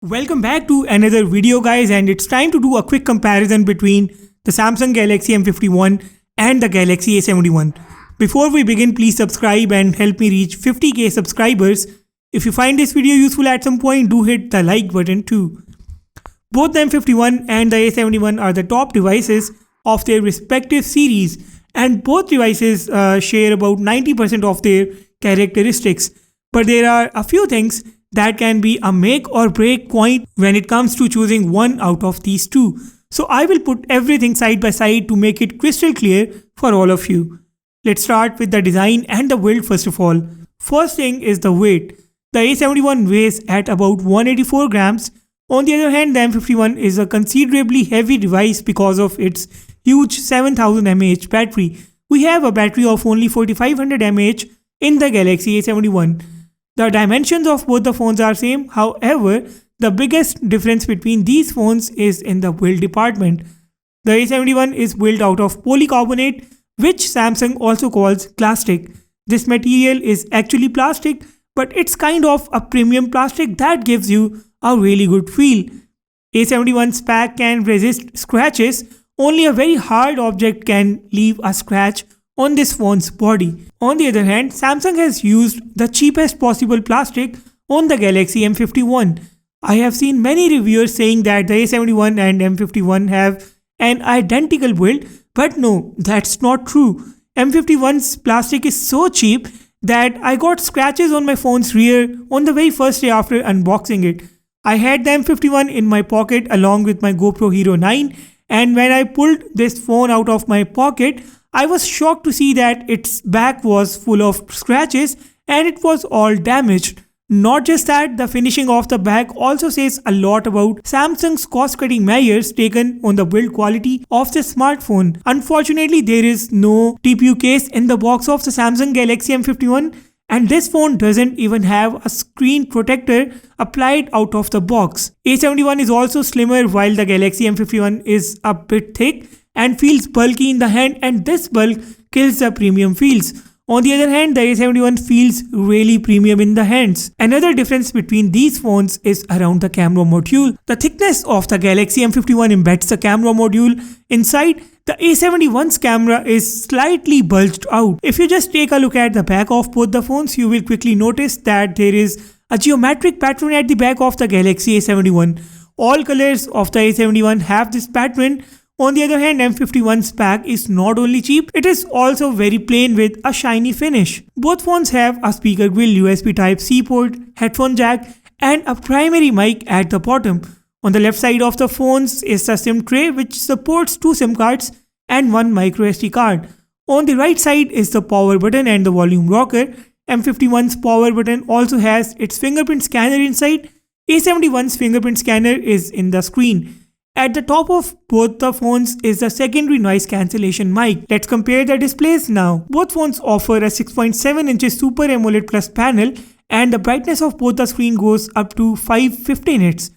Welcome back to another video guys, and it's time to do a quick comparison between the Samsung Galaxy M51 and the Galaxy A71. Before we begin, please subscribe and help me reach 50k subscribers. If you find this video useful at some point, do hit the like button too. Both the M51 and the A71 are the top devices of their respective series, and both devices share about 90% of their characteristics. But there are a few things that can be a make or break point when it comes to choosing one out of these two. So I will put everything side by side to make it crystal clear for all of you. Let's start with the design and the build first of all. First thing is the weight. The A71 weighs at about 184 grams. On the other hand, the M51 is a considerably heavy device because of its huge 7000 mAh battery. We have a battery of only 4500 mAh in the Galaxy A71. The dimensions of both the phones are same, however, the biggest difference between these phones is in the build department. The A71 is built out of polycarbonate, which Samsung also calls plastic. This material is actually plastic, but it's kind of a premium plastic that gives you a really good feel. A71's pack can resist scratches. Only a very hard object can leave a scratch on this phone's body. On the other hand, Samsung has used the cheapest possible plastic on the Galaxy M51. I have seen many reviewers saying that the A71 and M51 have an identical build, but no, that's not true. M51's plastic is so cheap that I got scratches on my phone's rear on the very first day after unboxing it. I had the M51 in my pocket along with my GoPro Hero 9, and when I pulled this phone out of my pocket, I was shocked to see that its back was full of scratches and it was all damaged. Not just that, the finishing of the back also says a lot about Samsung's cost-cutting measures taken on the build quality of the smartphone. Unfortunately, there is no TPU case in the box of the Samsung Galaxy M51, and this phone doesn't even have a screen protector applied out of the box. A71 is also slimmer while the Galaxy M51 is a bit thick and feels bulky in the hand, and this bulk kills the premium feels. On the other hand, the A71 feels really premium in the hands. Another difference between these phones is around the camera module. The thickness of the Galaxy M51 embeds the camera module inside. The A71's camera is slightly bulged out. If you just take a look at the back of both the phones, you will quickly notice that there is a geometric pattern at the back of the Galaxy A71. All colors of the A71 have this pattern. On the other hand, M51's pack is not only cheap, it is also very plain with a shiny finish. Both phones have a speaker grill, USB Type-C port, headphone jack, and a primary mic at the bottom. On the left side of the phones is the SIM tray, which supports 2 SIM cards and 1 microSD card. On the right side is the power button and the volume rocker. M51's power button also has its fingerprint scanner inside. A71's fingerprint scanner is in the screen. At the top of both the phones is the secondary noise cancellation mic. Let's compare the displays now. Both phones offer a 6.7 inches Super AMOLED Plus panel, and the brightness of both the screen goes up to 550 nits.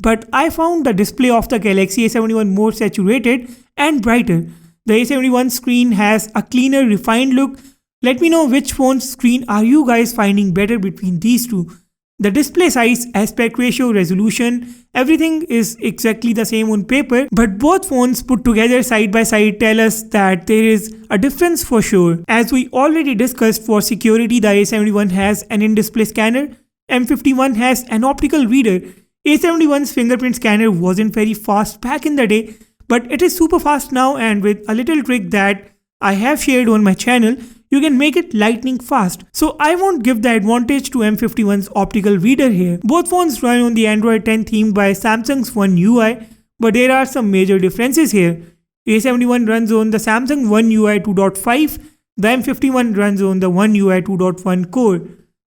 But I found the display of the Galaxy A71 more saturated and brighter. The A71 screen has a cleaner, refined look. Let me know which phone's screen are you guys finding better between these two. The display size, aspect ratio, resolution, everything is exactly the same on paper, but both phones put together side by side tell us that there is a difference for sure. As we already discussed, for security, the A71 has an in-display scanner, M51 has an optical reader. A71's fingerprint scanner wasn't very fast back in the day, but it is super fast now, and with a little trick that I have shared on my channel, you can make it lightning fast. So I won't give the advantage to M51's optical reader here. Both phones run on the Android 10 theme by Samsung's One UI, but there are some major differences here. A71 runs on the Samsung One UI 2.5, the M51 runs on the One UI 2.1 core.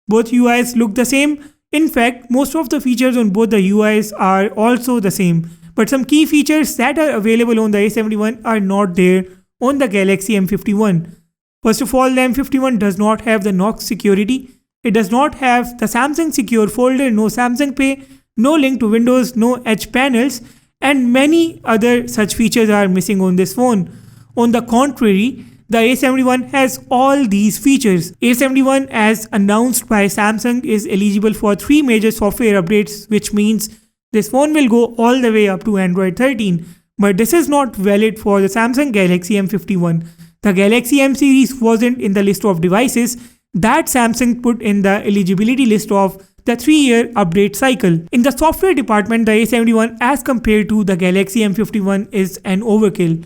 Both UIs look the same. In fact, most of the features on both the UIs are also the same, but some key features that are available on the A71 are not there on the Galaxy M51. First of all, the M51 does not have the Knox security. It does not have the Samsung Secure folder, no Samsung Pay, no link to Windows, no Edge panels, and many other such features are missing on this phone. On the contrary, the A71 has all these features. A71, as announced by Samsung, is eligible for 3 major software updates, which means This phone will go all the way up to Android 13, but this is not valid for the Samsung Galaxy M51. The Galaxy M series wasn't in the list of devices that Samsung put in the eligibility list of the 3-year update cycle. In the software department, the A71 as compared to the Galaxy M51 is an overkill.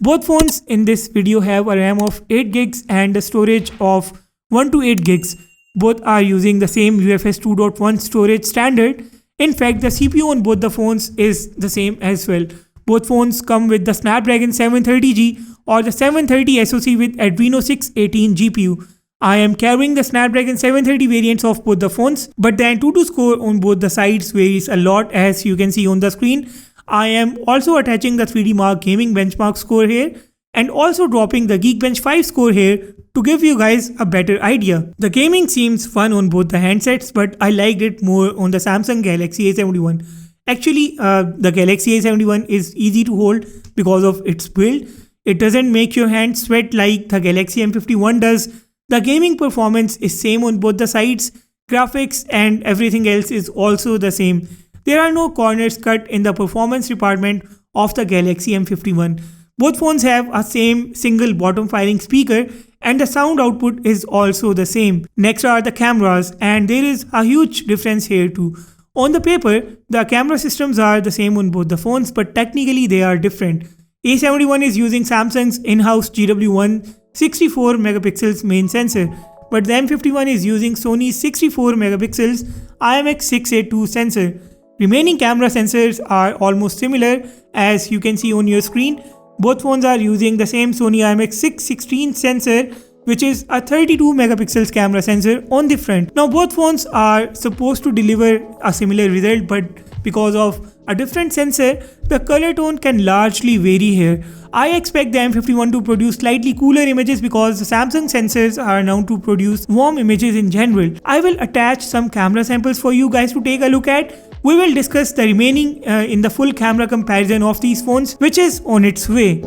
Both phones in this video have a RAM of 8GB and a storage of 1 to 8GB. Both are using the same UFS 2.1 storage standard. In fact, the CPU on both the phones is the same as well. Both phones come with the Snapdragon 730G or the 730 SoC with Adreno 618 GPU. I am carrying the Snapdragon 730 variants of both the phones, but the Antutu score on both the sides varies a lot, as you can see on the screen. I am also attaching the 3D Mark Gaming benchmark score here and also dropping the Geekbench 5 score here to give you guys a better idea. The gaming seems fun on both the handsets, but I liked it more on the Samsung Galaxy A71. Actually, the Galaxy A71 is easy to hold because of its build. It doesn't make your hands sweat like the Galaxy M51 does. The gaming performance is same on both the sides. Graphics and everything else is also the same. There are no corners cut in the performance department of the Galaxy M51. Both phones have a same single bottom firing speaker and the sound output is also the same. Next are the cameras, and there is a huge difference here too. On the paper, the camera systems are the same on both the phones, but technically they are different. A71 is using Samsung's in-house GW1 64 megapixels main sensor, but the M51 is using Sony's 64 megapixels IMX682 sensor. Remaining camera sensors are almost similar, as you can see on your screen. Both phones are using the same Sony IMX616 sensor, which is a 32 megapixels camera sensor on the front. Now both phones are supposed to deliver a similar result, but because of a different sensor, the color tone can largely vary here. I expect the M51 to produce slightly cooler images because the Samsung sensors are known to produce warm images in general. I will attach some camera samples for you guys to take a look at. We will discuss the remaining in the full camera comparison of these phones, which is on its way.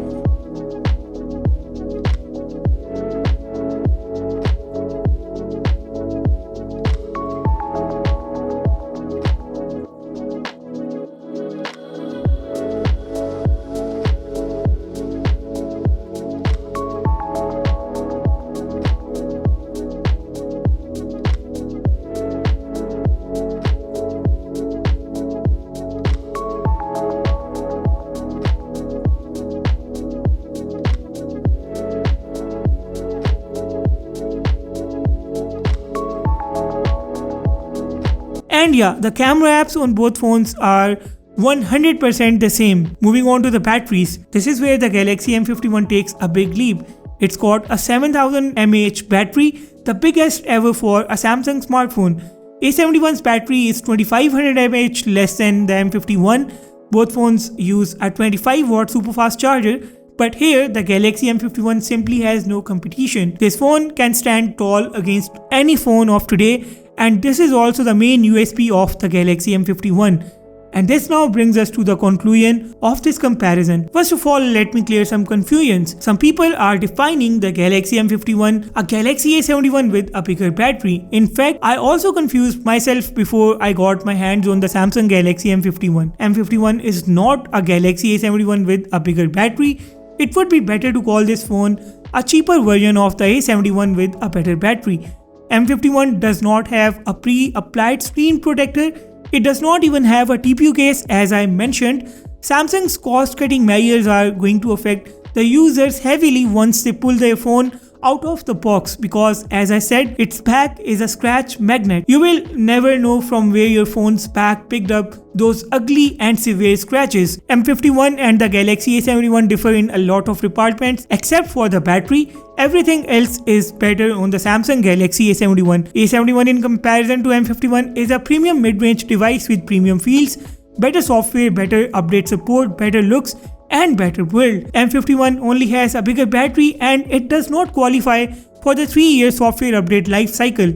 And yeah, the camera apps on both phones are 100% the same. Moving on to the batteries, this is where the Galaxy M51 takes a big leap. It's got a 7000 mAh battery, the biggest ever for a Samsung smartphone. A71's battery is 2500 mAh less than the M51. Both phones use a 25 watt superfast charger, but here the Galaxy M51 simply has no competition. This phone can stand tall against any phone of today, and this is also the main USP of the Galaxy M51. And this now brings us to the conclusion of this comparison. First of all, let me clear some confusions. Some people are defining the Galaxy M51 a Galaxy A71 with a bigger battery. In fact, I also confused myself before I got my hands on the Samsung Galaxy M51. M51 is not a Galaxy A71 with a bigger battery. It would be better to call this phone a cheaper version of the A71 with a better battery. M51 does not have a pre-applied screen protector. It does not even have a TPU case. As I mentioned, Samsung's cost-cutting measures are going to affect the users heavily once they pull their phone out of the box, because as I said, its back is a scratch magnet. You will never know from where your phone's back picked up those ugly and severe scratches. M51 and the Galaxy A71 differ in a lot of departments except for the battery. Everything else is better on the Samsung Galaxy A71. A71 in comparison to M51 is a premium mid-range device with premium feels, better software, better update support, better looks, and better build. M51 only has a bigger battery and it does not qualify for the 3-year software update life cycle.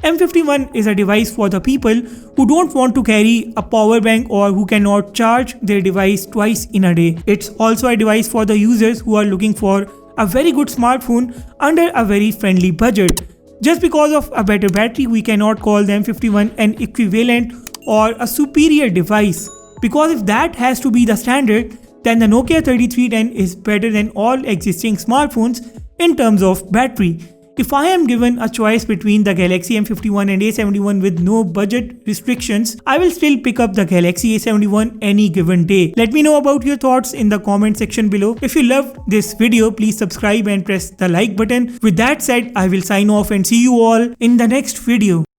M51 is a device for the people who don't want to carry a power bank or who cannot charge their device twice in a day. It's also a device for the users who are looking for a very good smartphone under a very friendly budget. Just because of a better battery, we cannot call the M51 an equivalent or a superior device. Because if that has to be the standard, then the Nokia 3310 is better than all existing smartphones in terms of battery. If I am given a choice between the Galaxy M51 and A71 with no budget restrictions, I will still pick up the Galaxy A71 any given day. Let me know about your thoughts in the comment section below. If you loved this video, please subscribe and press the like button. With that said, I will sign off and see you all in the next video.